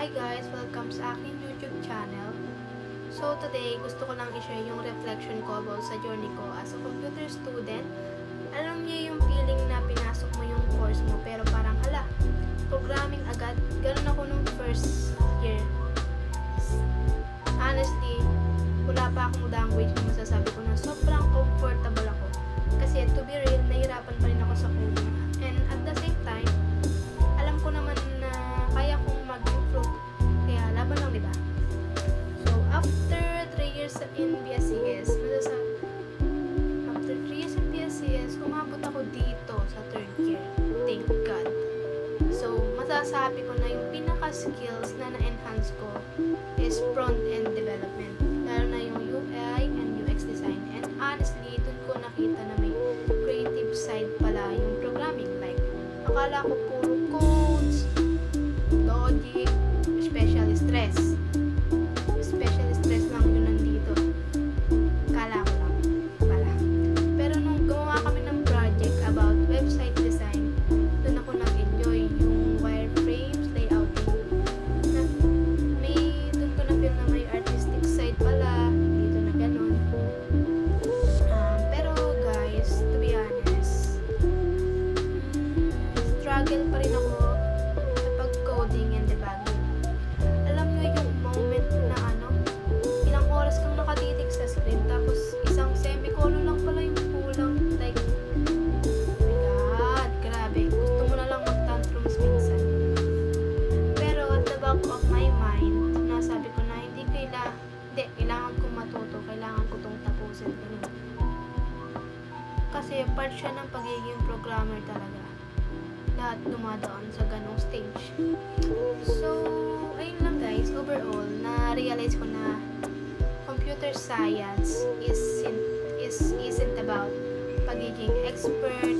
Hi guys! Welcome sa aking YouTube channel. So today, gusto ko lang i-share yung reflection ko about sa journey ko as a computer student. Alam niyo yung feeling na pinasok mo yung course mo pero parang hala, programming agad. Ganun ako nung first year. Honestly, wala pa akong language na masasabi ko na sobrang comfortable ako. Kasi to be real, nahirapan pa rin ako sa coding. And at the same time, alam ko naman na kaya kong mag-improve. Kaya laban lang, diba? So, after 3 years in BSCS, umabot ako dito sa 3rd year. Thank God. So, masasabi ko na yung pinaka-skills na na-enhance ko is front-end development. Lalo na yung UI and UX design. And honestly, dun ko nakita na may creative side pala yung programming. Like, akala ko puro codes, logic, especially stress. Especially stress lang yun nandito. Akala ko lang pala. Pero nung gumawa kami ng project about website design, dun ako nag-enjoy yung wireframes, layouting. Dun ko na-feel na may artistic side pala, dito na ganun. Pero guys, to be honest, struggle pa rin ako sa pag-coding and debugging. Alam nyo yung moment na ilang oras kang nakatitig sa screen, tapos isang semicolon lang pala yung kulang. Like, oh my God, grabe. Gusto mo na lang mag-tantrums minsan. Pero at the back of my mind, nasabi ko na kailangan kong matuto, kailangan ko tong tapusin. Ganun. Kasi part siya ng pagiging programmer talaga. Lahat dumadaan sa ganong stage. So, ayun lang guys, overall, na-realize ko na computer science isn't about pagiging expert,